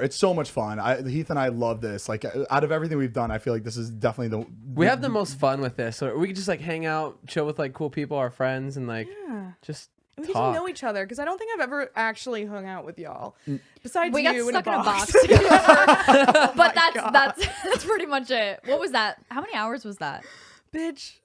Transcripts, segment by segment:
It's so much fun. Heath and I love this. Like, out of everything we've done, I feel like this is definitely we have the most fun with this. So we can just like hang out, chill with like cool people, our friends, and like just we talk. get to know each other because I don't think I've ever actually hung out with y'all. Besides We got you stuck in a box. But that's pretty much it. What was that? How many hours was that? Bitch,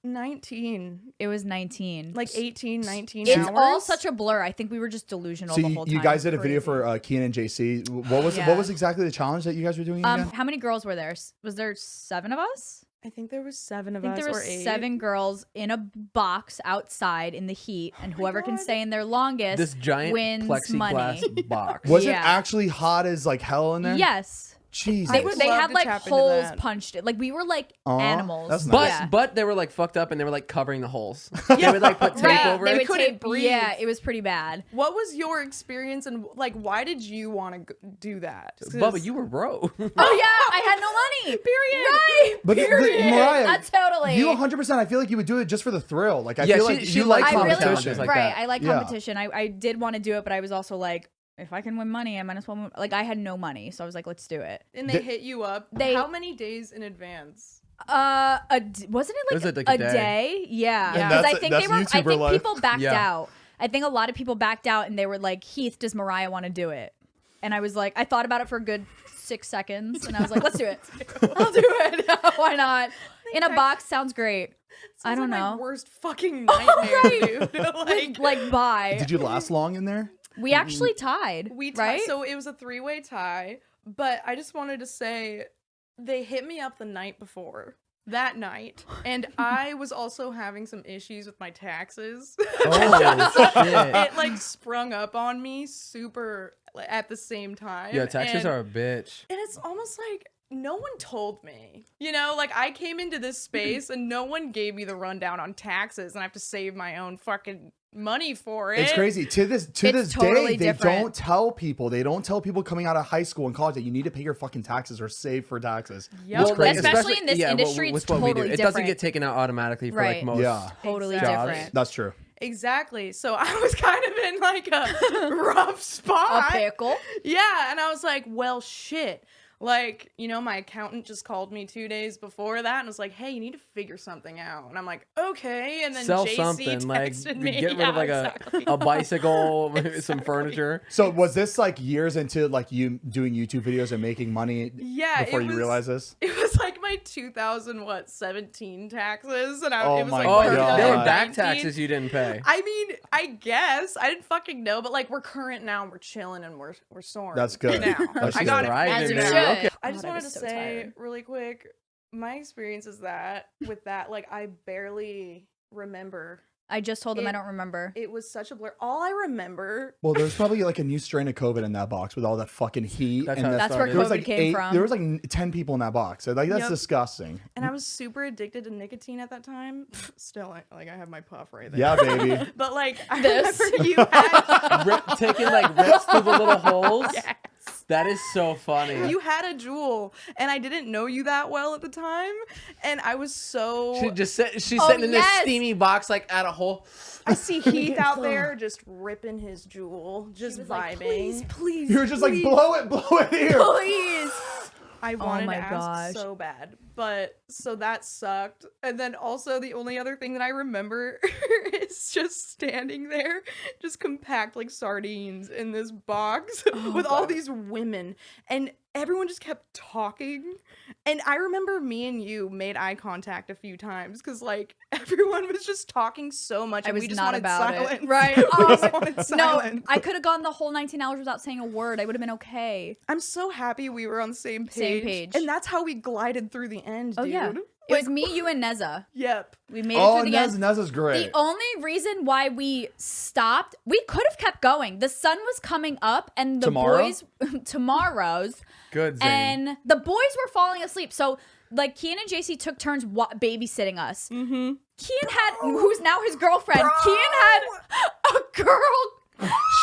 19. It was 19. Like 18, 19 It's hours. all such a blur. I think we were just delusional the whole time. You guys did a video Crazy. for Keenan and JC. What was exactly the challenge that you guys were doing again? How many girls were there? Was there 7 of us? I think there was 7 of I think us there or was 8. 7 girls in a box outside in the heat, and whoever can stay in there longest this giant wins plexiglass money. box. Was it actually hot as like hell in there? Yes. Jesus. I would They love had to like tap into holes that. punched it. Like we were like Aw, animals. that's But nice. but they were like fucked up and they were like covering the holes. They would like put tape Right, over they it. would couldn't tape. breathe. Yeah, it was pretty bad. What was your experience and like why did you want to do that? Just 'cause- Bubba, you were broke. Oh yeah, I had no money. Period. Right. But Mariah, Totally. you 100%. I feel like you would do it just for the thrill. Like I Yeah, feel she- like she you like likes I really competition. like right. that. I like Yeah. competition. I did want to do it, but I was also like, if I can win money, I might as well. Like I had no money, so I was like, let's do it. And they hit you up. How many days in advance? Wasn't it Was like, it like a a day? day? Yeah, Yeah. because That's- I think that's they were. I YouTuber think life. people backed Yeah. out. I think a lot of people backed out, and they were like, "Heath, does Mariah want to do it?" And I was like, I thought about it for a good 6 seconds, and I was like, "Let's do it. I'll do it. Why not?" In a box sounds great. I don't Sounds like know. My worst fucking nightmare, dude. Like bye. Did you last long in there? We actually tied. We right. So it was a 3-way tie, but I just wanted to say they hit me up the night before. That night, and I was also having some issues with my taxes. Oh shit. It like sprung up on me super at the same time. Yeah, taxes and, are a bitch. and it's almost like no one told me. You know, like I came into this space and no one gave me the rundown on taxes, and I have to save my own fucking money for it. It's crazy. To this totally day, they different. don't tell people. They don't tell people coming out of high school and college that you need to pay your fucking taxes or save for taxes. Yep. It's Well, crazy. especially in this industry, with it's what we do. totally It doesn't different. get taken out automatically for Right. like most. Yeah, Totally Exactly. different. that's true. Exactly. So I was kind of in like a rough A spot. pickle. Yeah, and I was like, well, shit. Like, you know, my accountant just called me 2 days before that and was like, hey, you need to figure something out. And I'm like, okay. And then Sell JC something, like texted me. get rid of like exactly. a bicycle, some furniture. So was this like years into like you doing YouTube videos and making money Yeah, before it you was- realized this? It was like my 2017 taxes. And Oh it was my like Oh, God. there were 2019. back taxes you didn't pay. I mean, I guess. I didn't fucking know, but like we're current now and we're chilling and we're soaring. That's good. Now. That's I good. got it. Thriving, As you baby. should. Okay. I God, just I wanted to was so say tired. really quick, my experience is that with that, like I barely remember. I just told him I don't remember. It was such a blur. All I remember, Well, there's probably like a new strain of COVID in that box with all that fucking heat. That's and how it the- That's where started. there was COVID like came from. There was like 10 people in that box. So like that's Yep. disgusting. and I was super addicted to nicotine at that time. Still, like I have my puff right there. Yeah, baby. But like I This. remember you had Taking like rips through the little holes. Yes. That is so funny. You had a jewel, and I didn't know you that well at the time, and I was so. she's Oh, sitting in this yes. steamy box like at a hole. I see Heath out there just ripping his jewel, just vibing. Please, You were just like, blow it here. please. I wanted my to ask gosh. so bad, but so that sucked. And then also the only other thing that I remember is just standing there, just compact like sardines in this box with all these women, and everyone just kept talking. And I remember me and you made eye contact a few times because like everyone was just talking so much, I and was we just not wanted about silence. it. Right. We Oh, just wanted no, silence. I could have gone the whole 19 hours without saying a word. I would have been okay. I'm so happy we were on the same page. Same page. And that's how we glided through the end, Oh dude. yeah. It was me, you, and Neza. Yep. We made it Oh, through the end. Neza's great. The only reason why we stopped, we could have kept going. The sun was coming up, and the Tomorrow? boys, tomorrow's, Good, Zane. and the boys were falling asleep. So, like, Kian and JC took turns babysitting us. Mm-hmm. Kian had, who's now his girlfriend, Kian had a girl.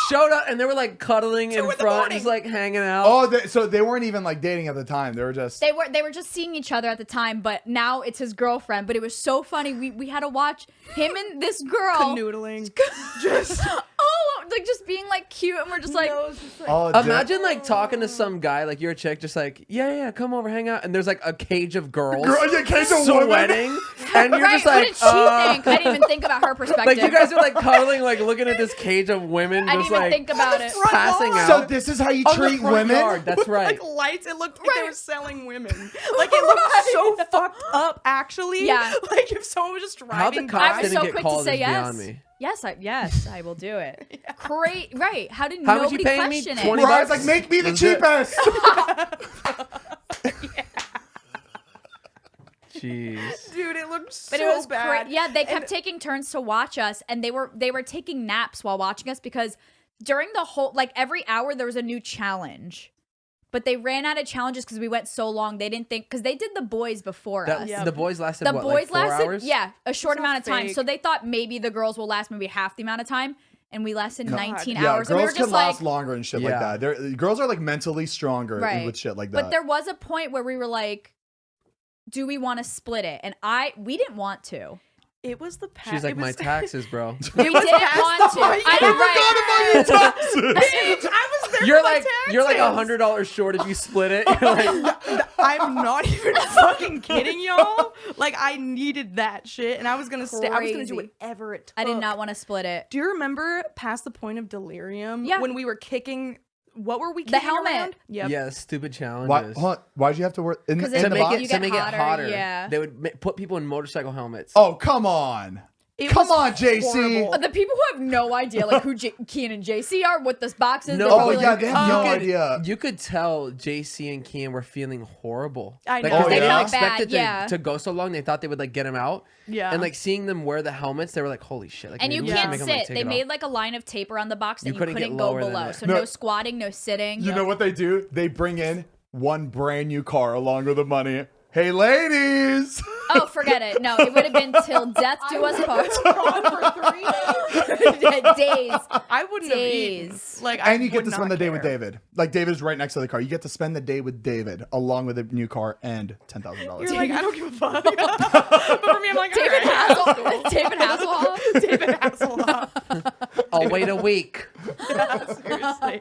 Showed up and they were like cuddling in front, just like hanging out. Oh, so they weren't even like dating at the time. They were just. They were just seeing each other at the time, but now it's his girlfriend. But it was so funny. We had to watch him and this girl Canoodling. Just Oh like just being like cute, and we're just like, No, it's just like, Oh, Imagine like talking to some guy, like you're a chick, just like, yeah, come over, hang out, and there's like a cage of girls cage of women. sweating, and you're right, just what like, did she think? I didn't even think about her perspective. like you guys are like cuddling, like looking at this cage of women, I didn't just even like think about it. passing out. So this is how you on the treat front women? yard, that's right. like lights. It looked like they were selling women. Like it looked so fucked up. Actually, Yeah. Like if someone was just How the driving cops I by. was didn't so get quick to called say is yes. beyond me. Yes, I will do it. Great, right? How did How much nobody you paying me? question it? 20 Mariah's bucks? like, make me the That's it. cheapest. Jeez. Dude, it looked so But it was bad. yeah, they kept taking turns to watch us, and they were taking naps while watching us because during the whole like every hour there was a new challenge. But they ran out of challenges because we went so long. They didn't think because they did the boys before us. Yeah. The boys lasted The what, boys like 4 lasted hours? a short It's amount all of time. fake. So they thought maybe the girls will last maybe half the amount of time, and we lasted 19 Yeah, hours. And we were girls just can like, last longer and shit like Yeah. that. Girls are like mentally stronger Right. with shit like that. but there was a point where we were like, do we want to split it? And we didn't want to. It was the past. She's like, my taxes, bro. We didn't want to. I I forgot about your taxes. I was there. You're for my like you're like taxes. $100 short if you split it. You're like, I'm not even fucking kidding y'all. Like I needed that shit, and I was gonna stay. I was gonna do Crazy. whatever it took. I did not want to split it. Do you remember past the point of delirium? Yeah. When we were kicking. What were we The kicking helmet. around? Yep. yeah, stupid Why? challenges. Hold on, why'd you have to work in, 'Cause in it the make box? you To get make it hotter, hotter, yeah. they would put people in motorcycle helmets. Oh, come on. It Come was on, JC. horrible. The people who have no idea, like who Kian and JC are, what this box is. No, they're Oh, probably yeah, like, they have no you could- idea. You could tell JC and Kian were feeling horrible. I Like, know. 'cause Oh, they yeah? didn't Felt expect bad, it yeah. to go so long. They thought they would like get him out. Yeah. And like seeing them wear the helmets, they were like, "Holy shit!" Like, and you maybe we should can't make 'em, like, sit. take They it made off. like a line of tape around the box that You you couldn't couldn't get go lower than below. that. So No. no squatting, no sitting. You know what they do? They bring in one brand new car along with the money. Hey, ladies. Oh, forget it. No, it would have been till death do us part. Days. I wouldn't have eaten. Days. Like, I And you get would to spend not the day with care. David. Like David's right next to the car. You get to spend the day with David along with a new car and $10,000. You're like, I don't give a fuck. But for me, I'm like, David all right. Hasselhoff. David Hasselhoff. David Hasselhoff. I'll wait a week. Seriously.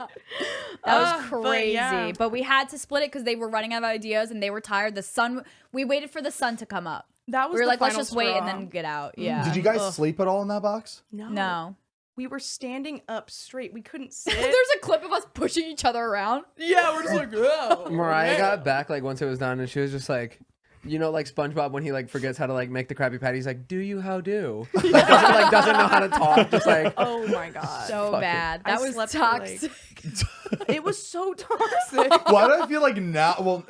That was But crazy. yeah. But we had to split it because they were running out of ideas and they were tired. We waited for the sun to come up. That was We were the like, let's final just wait and straw. then get out. Yeah. Did you guys Ugh. sleep at all in that box? No. We were standing up straight. We couldn't sit. There's a clip of us pushing each other around. yeah, we're just like, oh. Mariah got back like once it was done, and she was just like, you know, like SpongeBob when he like forgets how to like make the Krabby Patty. He's like, "Do you how do?" Like doesn't know how to talk. Just like, Oh my god. So Fuck it. bad. I That was slept for, toxic. It was so toxic. Why do I feel like now? Well,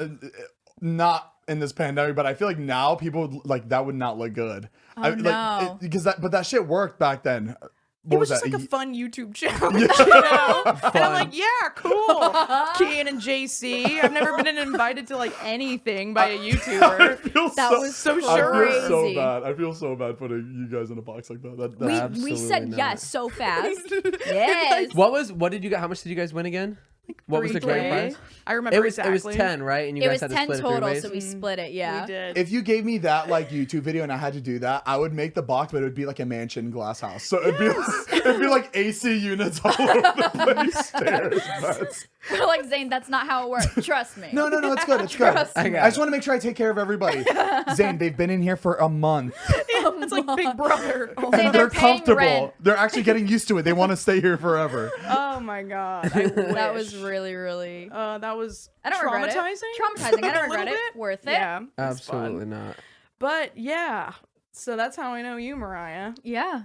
not in this pandemic, but I feel like now people would, like that would not look good. Oh, no. Because that shit worked back then. It What was that? just like a fun YouTube challenge, you know? And I'm Fun. like, yeah, cool. Kian and JC. I've never been invited to like anything by a I YouTuber. feel That was so I feel so crazy. bad. I feel so bad putting you guys in a box like that. We Absolutely said not. yes so fast. Yes. what did you get? How much did you guys win again? What was the grand 3K. prize? I remember It was exactly. 10, right? And you It guys was had to 10 split it 3 total, ways? so we split it. Yeah. We did. If you gave me that like YouTube video and I had to do that, I would make the box, but it would be like a mansion glass house. So it'd be like AC units all over the place, stairs, vents. We're like, Zane, that's not how it works. Trust me. No, it's good. It's good. Trust I I got just it. want to make sure I take care of everybody. Zane, they've been in here for a month It's like Big Brother. Oh, Zane, and they're they're paying comfortable. rent. They're actually getting used to it. They want to stay here forever. oh my god. I That was wish. really, really. That was I don't regret it. traumatizing. Traumatizing. I A don't regret little it. bit. Worth it. Yeah. it was Absolutely fun. not. But yeah. So that's how I know you, Mariah. Yeah.